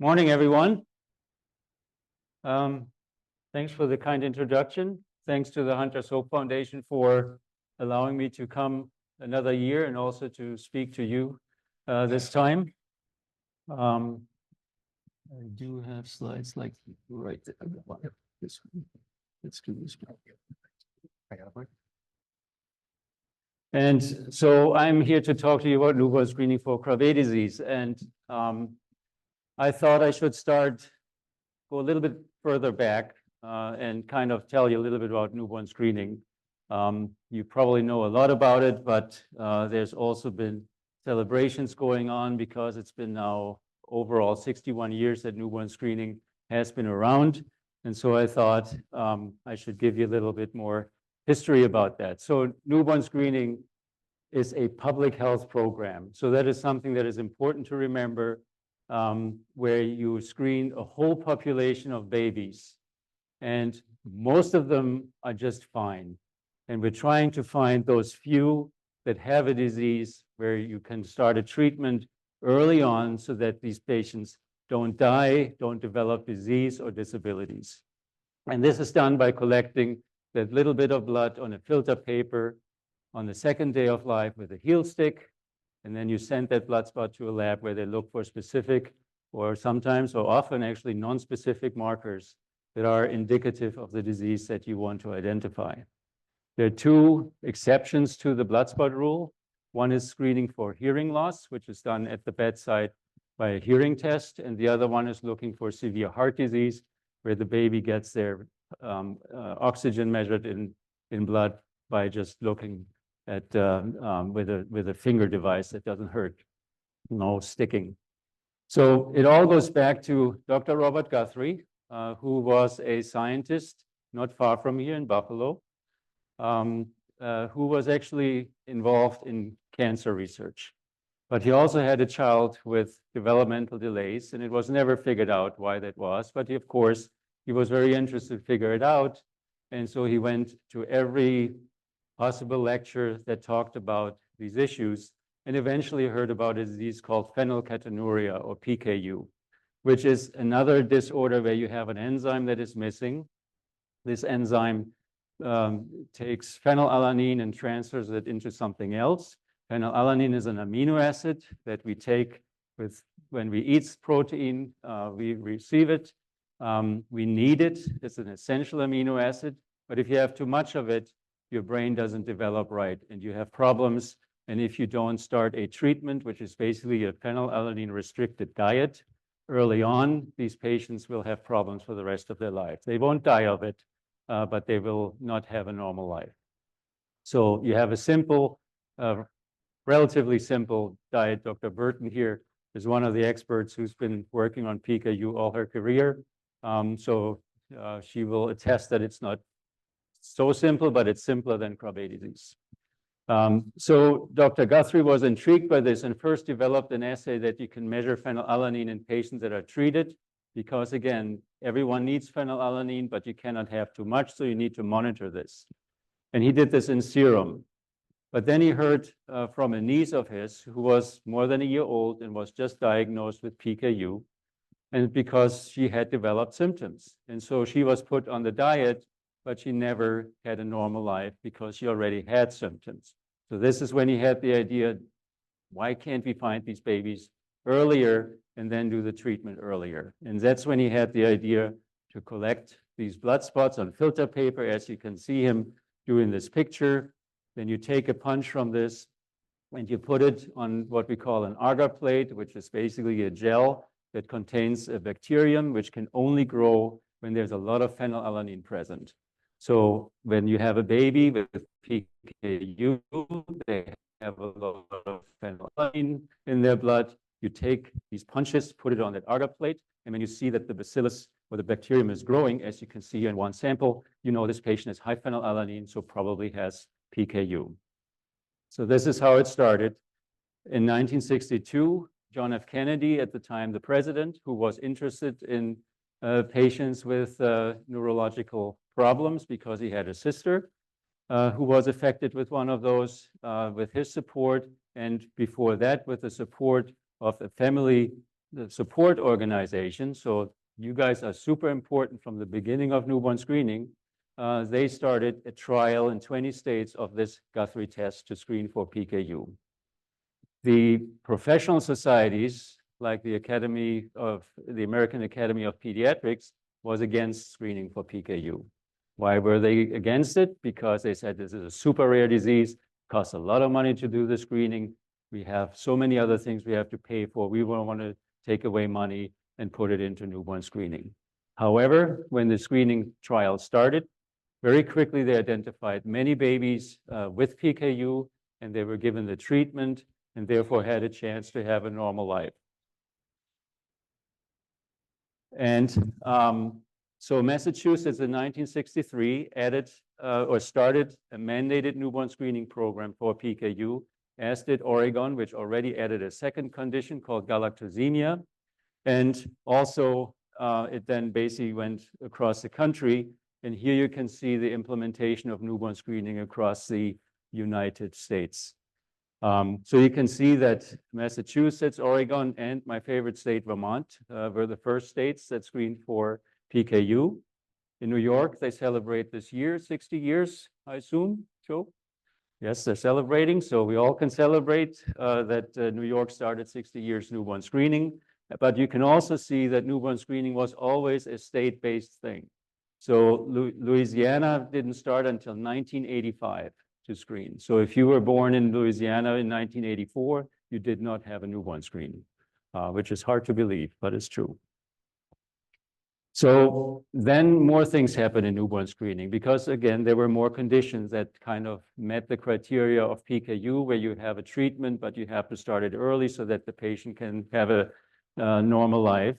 Morning, everyone. Thanks for the kind introduction. Thanks to the Hunter's Hope Foundation for allowing me to come another year and also to speak to you this time. I do have slides like right there. This one. Let's do this one. And so I'm here to talk to you about newborn screening for Krabbe disease. And I thought I should go a little bit further back and kind of tell you a little bit about newborn screening. You probably know a lot about it, but there's also been celebrations going on because it's been now overall 61 years that newborn screening has been around. And so I thought I should give you a little bit more history about that. So newborn screening is a public health program. So that is something that is important to remember, where you screen a whole population of babies. And most of them are just fine. And we're trying to find those few that have a disease where you can start a treatment early on so that these patients don't die, don't develop disease or disabilities. And this is done by collecting that little bit of blood on a filter paper on the second day of life with a heel stick. And then you send that blood spot to a lab where they look for specific or sometimes or often actually non-specific markers that are indicative of the disease that you want to identify. There are two exceptions to the blood spot rule. One is screening for hearing loss, which is done at the bedside by a hearing test. And the other one is looking for severe heart disease, where the baby gets their oxygen measured in blood by just looking at with a finger device that doesn't hurt, no sticking. So it all goes back to Dr. Robert Guthrie, who was a scientist not far from here in Buffalo, who was actually involved in cancer research. But he also had a child with developmental delays, and it was never figured out why that was. But of course, he was very interested to figure it out. And so he went to every possible lecture that talked about these issues and eventually heard about a disease called phenylketonuria, or PKU, which is another disorder where you have an enzyme that is missing. This enzyme takes phenylalanine and transfers it into something else. Phenylalanine is an amino acid that we take when we eat protein, we receive it. We need it. It's an essential amino acid. But if you have too much of it, your brain doesn't develop right and you have problems. And if you don't start a treatment, which is basically a phenylalanine restricted diet early on, these patients will have problems for the rest of their life. They won't die of it, but they will not have a normal life. So you have a simple, relatively simple diet. Dr. Burton here is one of the experts who's been working on PKU all her career. She will attest that it's not so simple, but it's simpler than Krabbe disease. So Dr. Guthrie was intrigued by this and first developed an assay that you can measure phenylalanine in patients that are treated, because again, everyone needs phenylalanine, but you cannot have too much, so you need to monitor this. And he did this in serum. But then he heard from a niece of his who was more than a year old and was just diagnosed with PKU, and because she had developed symptoms. And so she was put on the diet, but she never had a normal life because she already had symptoms. So this is when he had the idea, why can't we find these babies earlier and then do the treatment earlier? And that's when he had the idea to collect these blood spots on filter paper, as you can see him do in this picture. Then you take a punch from this and you put it on what we call an agar plate, which is basically a gel that contains a bacterium which can only grow when there's a lot of phenylalanine present. So when you have a baby with PKU, they have a lot of phenylalanine in their blood. You take these punches, put it on that agar plate, and when you see that the bacillus or the bacterium is growing, as you can see here in one sample, you know this patient has high phenylalanine, so probably has PKU. So this is how it started. In 1962, John F. Kennedy, at the time the president, who was interested in patients with neurological problems because he had a sister who was affected with one of those, with his support, and before that with the support of a family the support organization, so you guys are super important from the beginning of newborn screening. They started a trial in 20 states of this Guthrie test to screen for PKU. The professional societies, like the American Academy of Pediatrics, was against screening for PKU. Why were they against it? Because they said this is a super rare disease, costs a lot of money to do the screening. We have so many other things we have to pay for. We don't want to take away money and put it into newborn screening. However, when the screening trial started, very quickly they identified many babies with PKU, and they were given the treatment and therefore had a chance to have a normal life. And so Massachusetts in 1963 added or started a mandated newborn screening program for PKU, as did Oregon, which already added a second condition called galactosemia. And also it then basically went across the country. And here you can see the implementation of newborn screening across the United States. So you can see that Massachusetts, Oregon, and my favorite state, Vermont, were the first states that screened for PKU. In New York, they celebrate this year, 60 years, I assume, Joe? Yes, they're celebrating, so we all can celebrate that New York started 60 years newborn screening. But you can also see that newborn screening was always a state-based thing. So Louisiana didn't start until 1985 to screen. So if you were born in Louisiana in 1984, you did not have a newborn screening, which is hard to believe, but it's true. So then more things happened in newborn screening because, again, there were more conditions that kind of met the criteria of PKU, where you have a treatment, but you have to start it early so that the patient can have a normal life.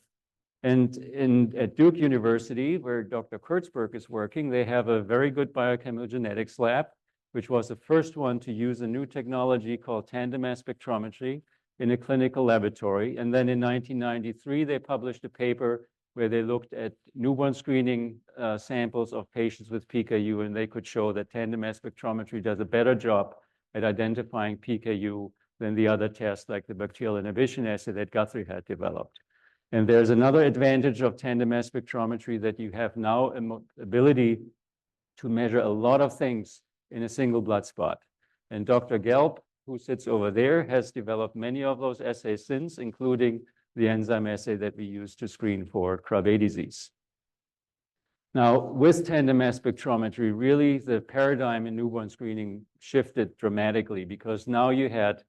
And at Duke University, where Dr. Kurtzberg is working, they have a very good biochemical genetics lab, which was the first one to use a new technology called tandem mass spectrometry in a clinical laboratory. And then in 1993, they published a paper where they looked at newborn screening samples of patients with PKU, and they could show that tandem mass spectrometry does a better job at identifying PKU than the other tests like the bacterial inhibition assay that Guthrie had developed. And there's another advantage of tandem mass spectrometry, that you have now an ability to measure a lot of things in a single blood spot. And Dr. Gelb, who sits over there, has developed many of those assays since, including the enzyme assay that we use to screen for Krabbe disease. Now, with tandem mass spectrometry, really the paradigm in newborn screening shifted dramatically, because now you had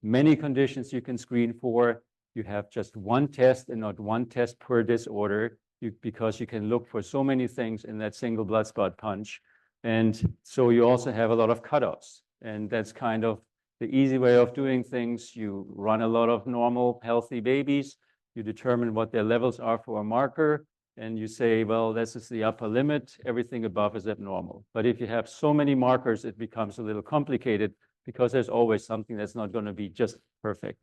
many conditions you can screen for. You have just one test and not one test per disorder, because you can look for so many things in that single blood spot punch. And so you also have a lot of cutoffs. And that's kind of the easy way of doing things. You run a lot of normal, healthy babies. You determine what their levels are for a marker. And you say, well, this is the upper limit. Everything above is abnormal. But if you have so many markers, it becomes a little complicated, because there's always something that's not going to be just perfect.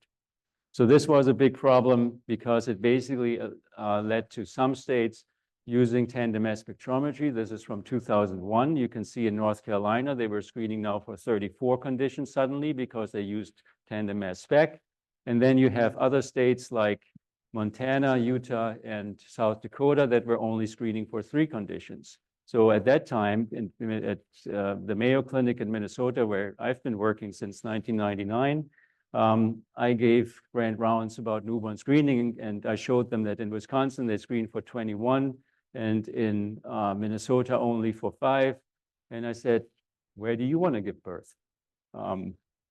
So this was a big problem, because it basically led to some states using tandem mass spectrometry. This is from 2001. You can see in North Carolina, they were screening now for 34 conditions suddenly because they used tandem mass spec. And then you have other states like Montana, Utah, and South Dakota that were only screening for 3 conditions. So at that time, at the Mayo Clinic in Minnesota, where I've been working since 1999, I gave grand rounds about newborn screening, and I showed them that in Wisconsin, they screened for 21, and in Minnesota only for 5. And I said, where do you want to give birth?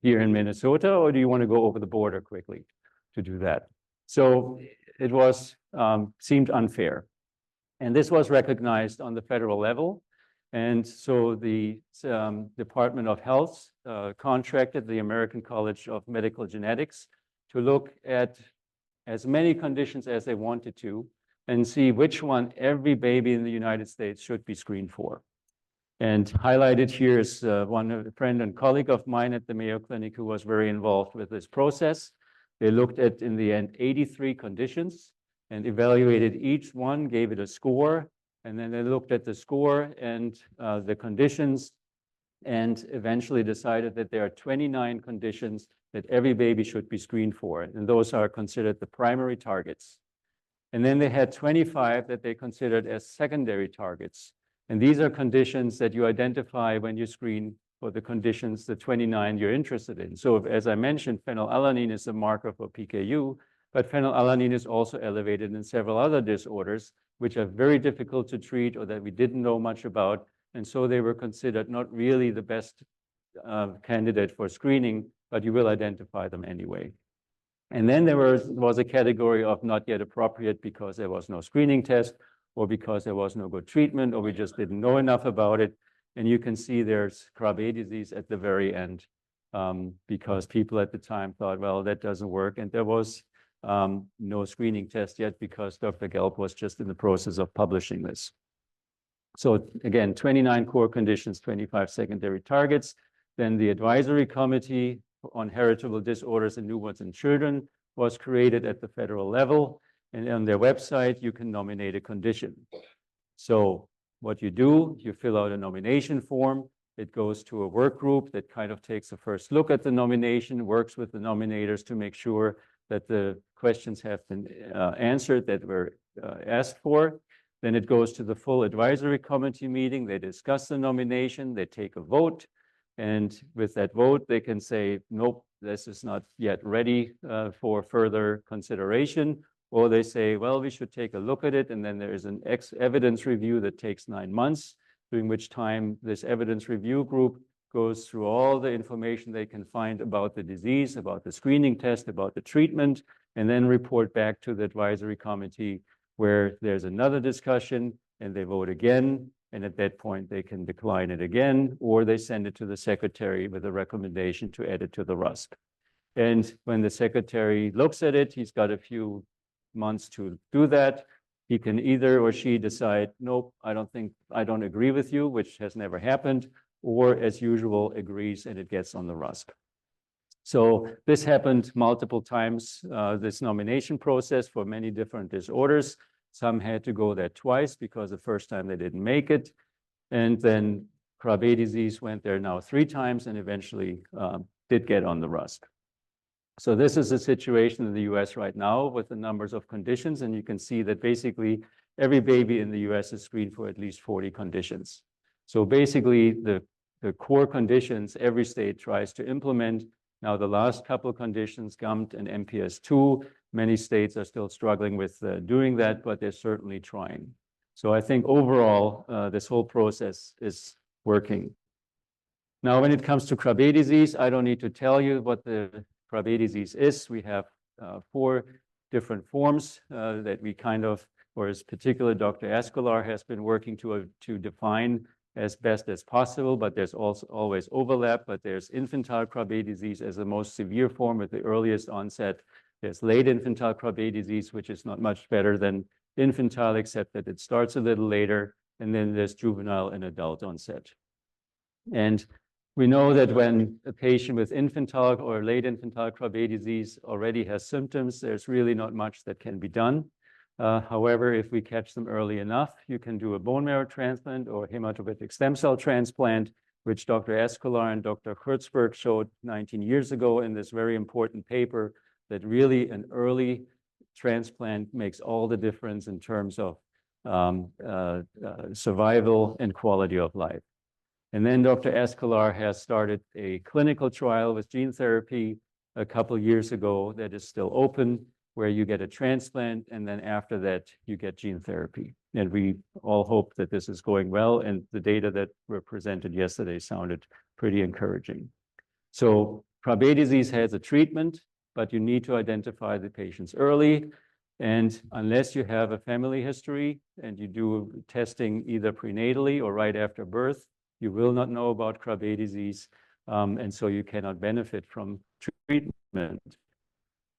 Here in Minnesota, or do you want to go over the border quickly to do that? So it was seemed unfair. And this was recognized on the federal level. And so the Department of Health contracted the American College of Medical Genetics to look at as many conditions as they wanted to and see which one every baby in the United States should be screened for. And highlighted here is a friend and colleague of mine at the Mayo Clinic who was very involved with this process. They looked at, in the end, 83 conditions and evaluated each one, gave it a score, and then they looked at the score and the conditions and eventually decided that there are 29 conditions that every baby should be screened for, and those are considered the primary targets. And then they had 25 that they considered as secondary targets. And these are conditions that you identify when you screen for the conditions, the 29 you're interested in. So as I mentioned, phenylalanine is a marker for PKU, but phenylalanine is also elevated in several other disorders, which are very difficult to treat or that we didn't know much about. And so they were considered not really the best candidate for screening, but you will identify them anyway. And then there was a category of not yet appropriate because there was no screening test or because there was no good treatment or we just didn't know enough about it. And you can see there's Krabbe disease at the very end because people at the time thought, well, that doesn't work. And there was no screening test yet because Dr. Gelb was just in the process of publishing this. So again, 29 core conditions, 25 secondary targets. Then the advisory committee on heritable disorders in newborns and children was created at the federal level. And on their website, you can nominate a condition. So what you do, you fill out a nomination form. It goes to a work group that kind of takes a first look at the nomination, works with the nominators to make sure that the questions have been answered that were asked for. Then it goes to the full advisory committee meeting. They discuss the nomination, they take a vote. And with that vote, they can say, nope, this is not yet ready for further consideration. Or they say, well, we should take a look at it. And then there is an evidence review that takes 9 months, during which time this evidence review group goes through all the information they can find about the disease, about the screening test, about the treatment, and then report back to the advisory committee where there's another discussion and they vote again. And at that point, they can decline it again, or they send it to the secretary with a recommendation to add it to the RUSP. And when the secretary looks at it, he's got a few months to do that. He can either or she decide, nope, I don't agree with you, which has never happened, or as usual, agrees and it gets on the RUSP. So this happened multiple times, this nomination process for many different disorders. Some had to go there twice because the first time they didn't make it. And then Krabbe disease went there now 3 times and eventually did get on the RUSP. So this is the situation in the US right now with the numbers of conditions. And you can see that basically every baby in the US is screened for at least 40 conditions. So basically the core conditions every state tries to implement. Now the last couple of conditions, GUMT and MPS II, many states are still struggling with doing that, but they're certainly trying. So I think overall, this whole process is working. Now, when it comes to Krabbe disease, I don't need to tell you what the Krabbe disease is. We have 4 different forms that we kind of, or as particular Dr. Escolar has been working to define as best as possible, but there's also always overlap. But there's infantile Krabbe disease as the most severe form with the earliest onset. There's late infantile Krabbe disease, which is not much better than infantile, except that it starts a little later. And then there's juvenile and adult onset. And we know that when a patient with infantile or late infantile Krabbe disease already has symptoms, there's really not much that can be done. However, if we catch them early enough, you can do a bone marrow transplant or hematopoietic stem cell transplant, which Dr. Escolar and Dr. Kurtzberg showed 19 years ago in this very important paper, that really an early transplant makes all the difference in terms of survival and quality of life. And then Dr. Escolar has started a clinical trial with gene therapy a couple years ago that is still open, where you get a transplant, and then after that, you get gene therapy. And we all hope that this is going well, and the data that were presented yesterday sounded pretty encouraging. So Krabbe disease has a treatment, but you need to identify the patients early. And unless you have a family history and you do testing either prenatally or right after birth, you will not know about Krabbe disease, and so you cannot benefit from treatment.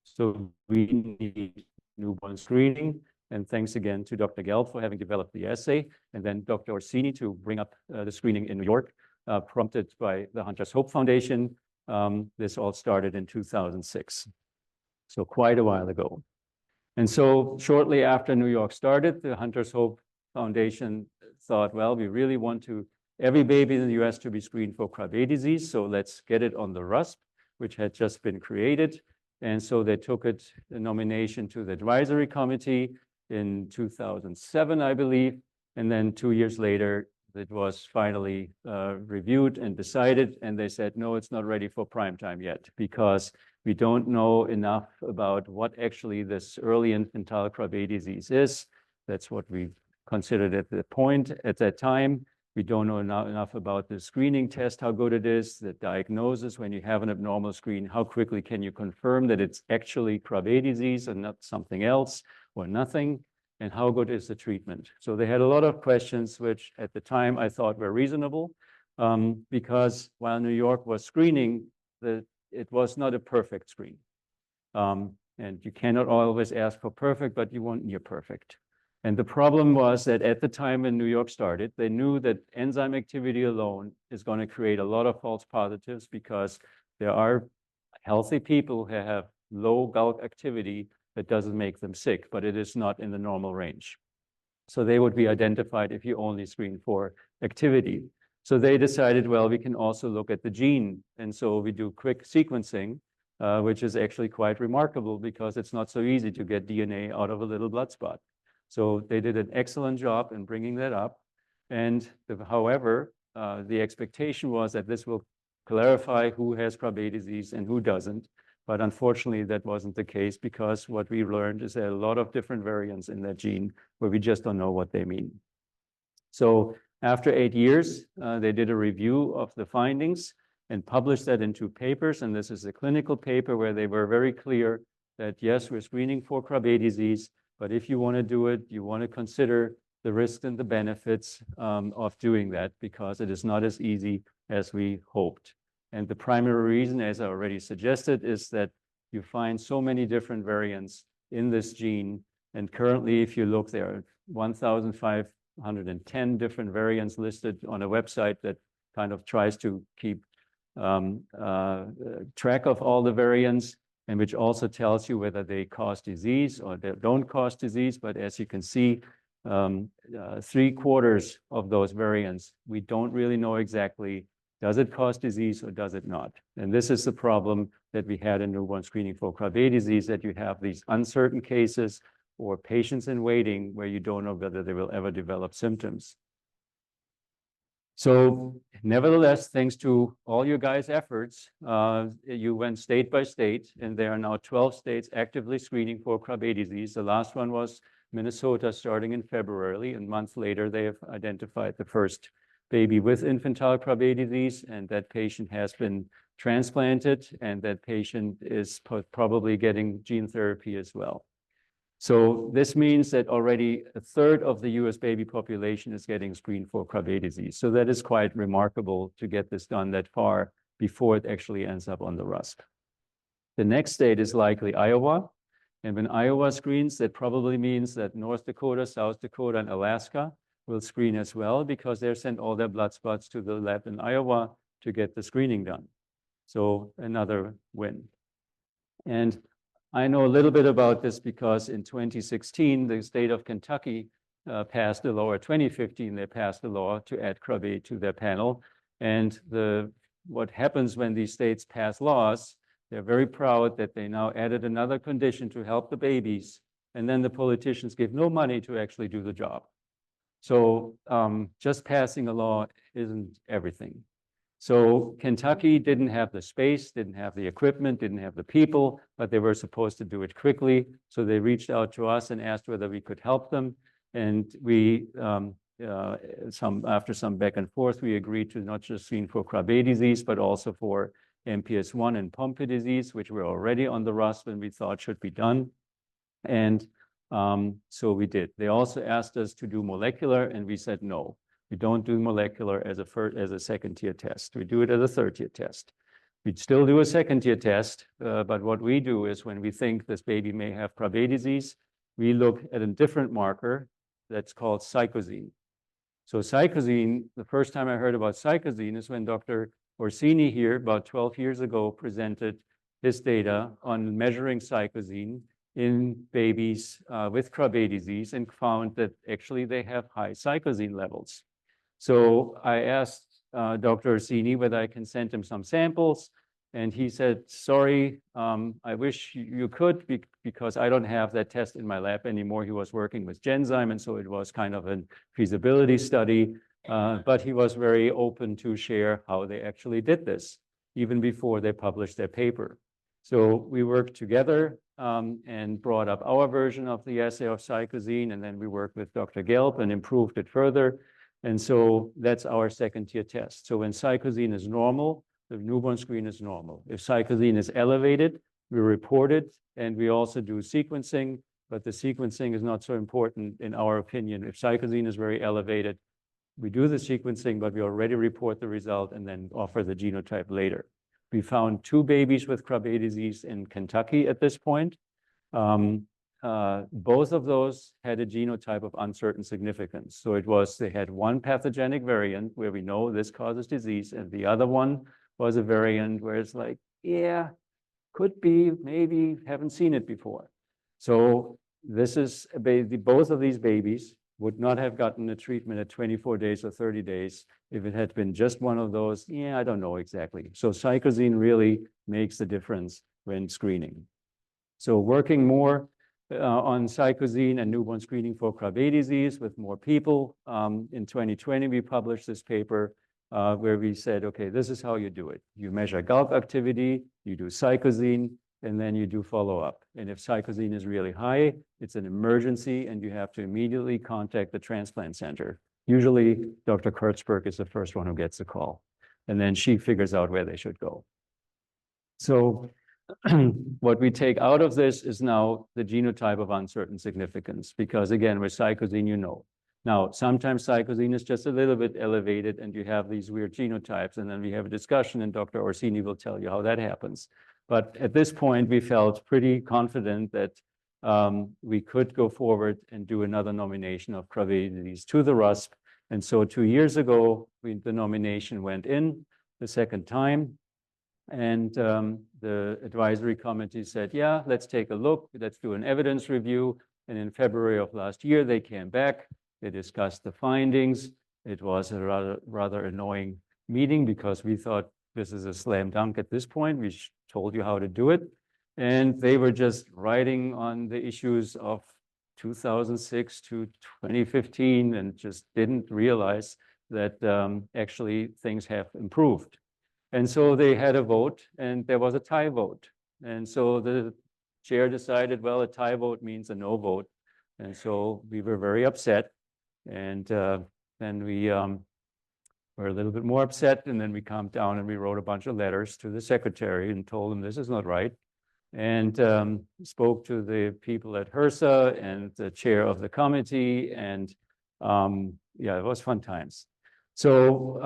So we need newborn screening, and thanks again to Dr. Gelb for having developed the assay, and then Dr. Orsini to bring up the screening in New York, prompted by the Hunter's Hope Foundation. This all started in 2006, so quite a while ago. And so shortly after New York started, the Hunter's Hope Foundation thought, well, we really want to every baby in the US to be screened for Krabbe disease. So let's get it on the RUSP, which had just been created. And so they took it, the nomination to the advisory committee in 2007, I believe. And then 2 years later, it was finally reviewed and decided. And they said, no, it's not ready for prime time yet, because we don't know enough about what actually this early infantile Krabbe disease is. That's what we considered at the point at that time. We don't know enough about the screening test, how good it is, the diagnosis when you have an abnormal screen, how quickly can you confirm that it's actually Krabbe disease and not something else or nothing, and how good is the treatment. So they had a lot of questions, which at the time I thought were reasonable, because while New York was screening, it was not a perfect screen. And you cannot always ask for perfect, but you want near perfect. And the problem was that at the time when New York started, they knew that enzyme activity alone is going to create a lot of false positives, because there are healthy people who have low GALC activity that doesn't make them sick, but it is not in the normal range. So they would be identified if you only screen for activity. So they decided, well, we can also look at the gene. And so we do quick sequencing, which is actually quite remarkable, because it's not so easy to get DNA out of a little blood spot. So they did an excellent job in bringing that up. And however, the expectation was that this will clarify who has Krabbe disease and who doesn't. But unfortunately, that wasn't the case, because what we learned is there are a lot of different variants in that gene where we just don't know what they mean. So after 8 years, they did a review of the findings and published that in 2 papers. And this is a clinical paper where they were very clear that, yes, we're screening for Krabbe disease, but if you want to do it, you want to consider the risks and the benefits of doing that, because it is not as easy as we hoped. And the primary reason, as I already suggested, is that you find so many different variants in this gene. And currently, if you look, there are 1,510 different variants listed on a website that kind of tries to keep track of all the variants, and which also tells you whether they cause disease or they don't cause disease. But as you can see, 3/4 of those variants, we don't really know exactly, does it cause disease or does it not? And this is the problem that we had in newborn screening for Krabbe disease, that you have these uncertain cases or patients in waiting where you don't know whether they will ever develop symptoms. So nevertheless, thanks to all your guys' efforts, you went state by state, and there are now 12 states actively screening for Krabbe disease. The last one was Minnesota, starting in February. And months later, they have identified the first baby with infantile Krabbe disease, and that patient has been transplanted, and that patient is probably getting gene therapy as well. So this means that already 1/3 of the US baby population is getting screened for Krabbe disease. So that is quite remarkable to get this done that far before it actually ends up on the RUSP. The next state is likely Iowa. And when Iowa screens, that probably means that North Dakota, South Dakota, and Alaska will screen as well, because they send all their blood spots to the lab in Iowa to get the screening done. So another win. And I know a little bit about this because in 2016, the state of Kentucky passed a law, or 2015, they passed a law to add Krabbe to their panel. And what happens when these states pass laws, they're very proud that they now added another condition to help the babies. And then the politicians give no money to actually do the job. So just passing a law isn't everything. So Kentucky didn't have the space, didn't have the equipment, didn't have the people, but they were supposed to do it quickly. So they reached out to us and asked whether we could help them. And we, after some back and forth, we agreed to not just screen for Krabbe disease, but also for MPS I and Pompe disease, which were already on the RUSP and we thought should be done. And so we did. They also asked us to do molecular, and we said no. We don't do molecular as a second-tier test. We do it as a third-tier test. We'd still do a second-tier test, but what we do is when we think this baby may have Krabbe disease, we look at a different marker that's called cyclozine. So cyclozine, the first time I heard about cyclozine is when Dr. Orsini here about 12 years ago presented his data on measuring cyclozine in babies with Krabbe disease and found that actually they have high cyclozine levels. So I asked Dr. Orsini whether I can send him some samples. And he said, sorry, I wish you could because I don't have that test in my lab anymore. He was working with Genzyme, and so it was kind of a feasibility study. But he was very open to share how they actually did this, even before they published their paper. So we worked together and brought up our version of the assay of cyclizine, and then we worked with Dr. Gelb and improved it further. And so that's our second-tier test. So when cyclizine is normal, the newborn screen is normal. If cyclizine is elevated, we report it, and we also do sequencing, but the sequencing is not so important in our opinion. If cyclizine is very elevated, we do the sequencing, but we already report the result and then offer the genotype later. We found 2 babies with Krabbe disease in Kentucky at this point. Both of those had a genotype of uncertain significance. So it was, they had one pathogenic variant where we know this causes disease, and the other one was a variant where it's like, yeah, could be, maybe, haven't seen it before. So this is a baby, both of these babies would not have gotten a treatment at 24 days or 30 days if it had been just one of those. Yeah, I don't know exactly. So cyclizine really makes the difference when screening. So working more on cyclizine and newborn screening for Krabbe disease with more people. In 2020, we published this paper where we said, okay, this is how you do it. You measure GALP activity, you do cyclizine, and then you do follow-up. And if cyclizine is really high, it's an emergency, and you have to immediately contact the transplant center. Usually, Dr. Kurtzberg is the first one who gets the call, and then she figures out where they should go. So what we take out of this is now the genotype of uncertain significance, because again, with cyclizine, you know. Now, sometimes cyclizine is just a little bit elevated and you have these weird genotypes, and then we have a discussion and Dr. Orsini will tell you how that happens. But at this point, we felt pretty confident that we could go forward and do another nomination of Krabbe disease to the RUSP. And so 2 years ago, the nomination went in the second time. And the advisory committee said, yeah, let's take a look. Let's do an evidence review. And in February of last year, they came back. They discussed the findings. It was a rather annoying meeting because we thought this is a slam dunk at this point. We told you how to do it. And they were just writing on the issues of 2006 to 2015 and just didn't realize that actually things have improved. And so they had a vote, and there was a tie vote. And so the chair decided, well, a tie vote means a no vote. And so we were very upset. And then we were a little bit more upset, and then we calmed down and we wrote a bunch of letters to the secretary and told them this is not right. And spoke to the people at HRSA and the chair of the committee. And yeah, it was fun times. So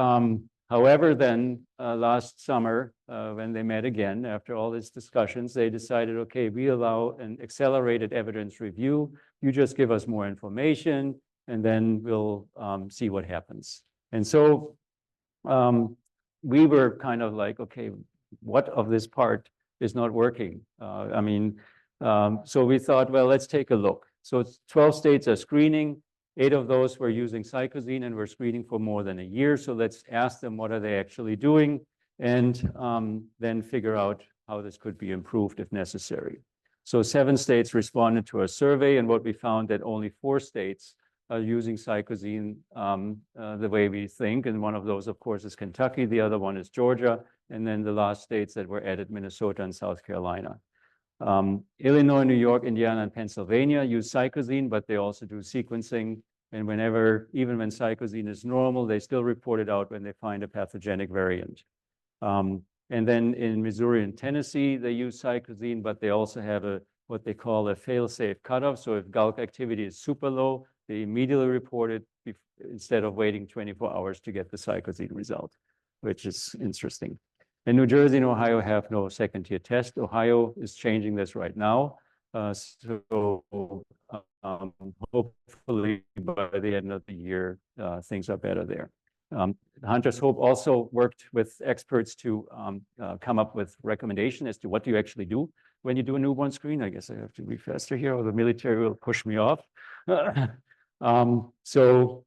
however, then last summer, when they met again, after all these discussions, they decided, okay, we allow an accelerated evidence review. You just give us more information, and then we'll see what happens. And so we were kind of like, okay, what of this part is not working? So we thought, well, let's take a look. So 12 states are screening. 8 of those were using cyclizine and were screening for more than a year. So let's ask them, what are they actually doing? And then figure out how this could be improved if necessary. So 7 states responded to a survey, and what we found that only 4 states are using cyclizine the way we think. And one of those, of course, is Kentucky. The other one is Georgia. And then the last states that were added, Minnesota and South Carolina. Illinois, New York, Indiana, and Pennsylvania use cyclizine, but they also do sequencing. And whenever, even when cyclizine is normal, they still report it out when they find a pathogenic variant. And then in Missouri and Tennessee, they use cyclizine, but they also have what they call a fail-safe cutoff. So if GALC activity is super low, they immediately report it instead of waiting 24 hours to get the cyclizine result, which is interesting. And New Jersey and Ohio have no second-tier test. Ohio is changing this right now. So hopefully by the end of the year, things are better there. Hunter's Hope also worked with experts to come up with recommendation as to what do you actually do when you do a newborn screen. I guess I have to be faster here or the military will push me off. So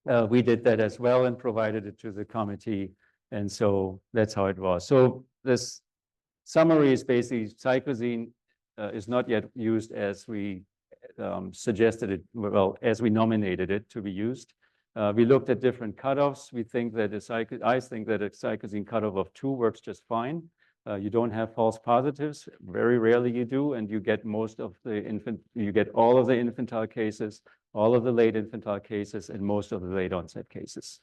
We did that as well and provided it to the committee. And so that's how it was. So this summary is basically cyclazine is not yet used as we suggested it, well, as we nominated it to be used. We looked at different cutoffs. I think that a cyclazine cutoff of 2 works just fine. You don't have false positives. Very rarely you do, and you get you get all of the infantile cases, all of the late infantile cases, and most of the late onset cases.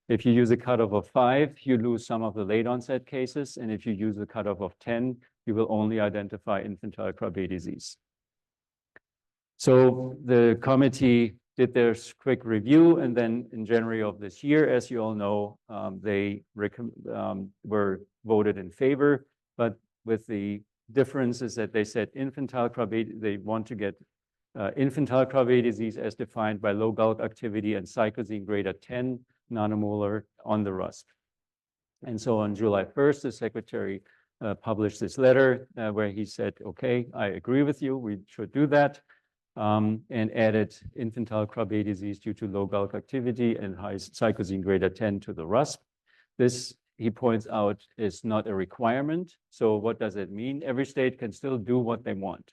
If you use a cutoff of 5, you lose some of the late onset cases, and if you use a cutoff of 10, you will only identify infantile Krabbe disease. So the committee did their quick review, and then in January of this year, as you all know, they were voted in favor, but with the differences that they said infantile Krabbe, they want to get infantile Krabbe disease as defined by low bulk activity and cyclazine greater 10 nanomolar on the RUSP. And so on July 1st, the secretary published this letter where he said, okay, I agree with you, we should do that. And added infantile Krabbe disease due to low bulk activity and high cyclazine greater 10 to the RUSP. This, he points out, is not a requirement. So what does it mean? Every state can still do what they want.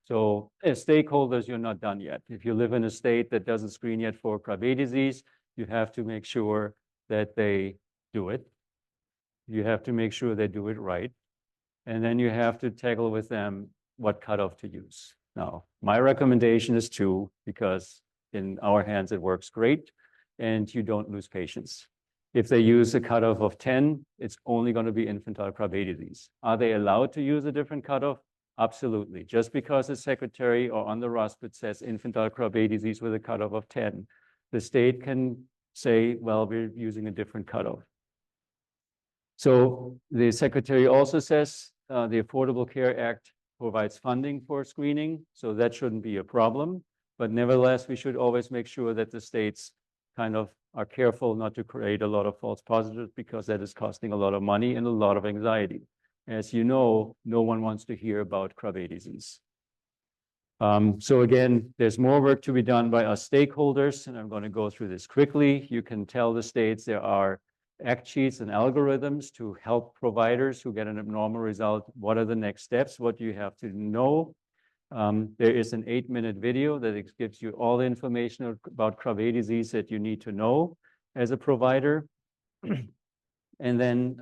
So as stakeholders, you're not done yet. If you live in a state that doesn't screen yet for Krabbe disease, you have to make sure that they do it. You have to make sure they do it right. And then you have to tackle with them what cutoff to use. Now, my recommendation is 2, because in our hands it works great and you don't lose patients. If they use a cutoff of 10, it's only going to be infantile Krabbe disease. Are they allowed to use a different cutoff? Absolutely. Just because the secretary or on the RUSP it says infantile Krabbe disease with a cutoff of 10, the state can say, well, we're using a different cutoff. So the secretary also says the Affordable Care Act provides funding for screening, so that shouldn't be a problem. But nevertheless, we should always make sure that the states kind of are careful not to create a lot of false positives, because that is costing a lot of money and a lot of anxiety. As you know, no one wants to hear about Krabbe disease. So again, there's more work to be done by us stakeholders, and I'm going to go through this quickly. You can tell the states there are act sheets and algorithms to help providers who get an abnormal result. What are the next steps? What do you have to know? There is an 8-minute video that gives you all the information about Krabbe disease that you need to know as a provider. And then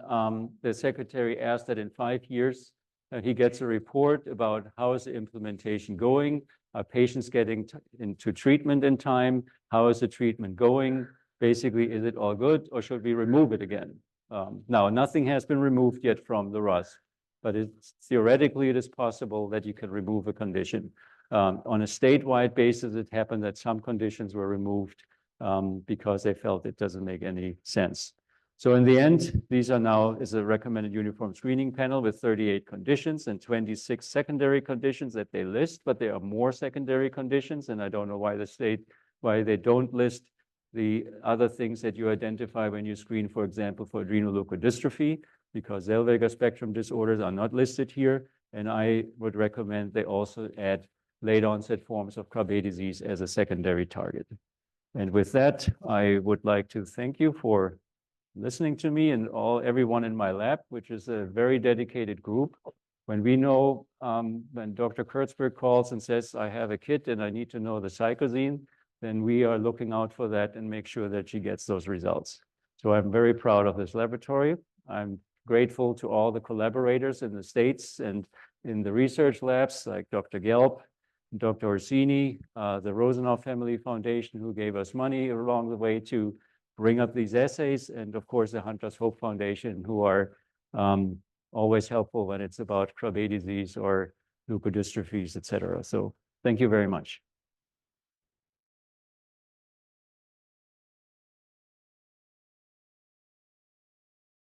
the secretary asked that in 5 years, he gets a report about how is the implementation going? Are patients getting into treatment in time? How is the treatment going? Basically, is it all good, or should we remove it again? Now, nothing has been removed yet from the RUSP, but theoretically, it is possible that you can remove a condition. On a statewide basis, it happened that some conditions were removed because they felt it doesn't make any sense. So in the end, these are now is a recommended uniform screening panel with 38 conditions and 26 secondary conditions that they list, but there are more secondary conditions, and I don't know why they don't list the other things that you identify when you screen, for example, for adrenoleukodystrophy, because Zellweger spectrum disorders are not listed here. And I would recommend they also add late onset forms of Krabbe disease as a secondary target. And with that, I would like to thank you for listening to me and everyone in my lab, which is a very dedicated group. When we know, when Dr. Kurtzberg calls and says, I have a kit and I need to know the cyclazine, then we are looking out for that and make sure that she gets those results. So I'm very proud of this laboratory. I'm grateful to all the collaborators in the states and in the research labs, like Dr. Gelb, Dr. Orsini, the Rosenow Family Foundation, who gave us money along the way to bring up these essays, and of course the Hunter's Hope Foundation, who are always helpful when it's about Krabbe disease or leukodystrophies, et cetera. So thank you very much.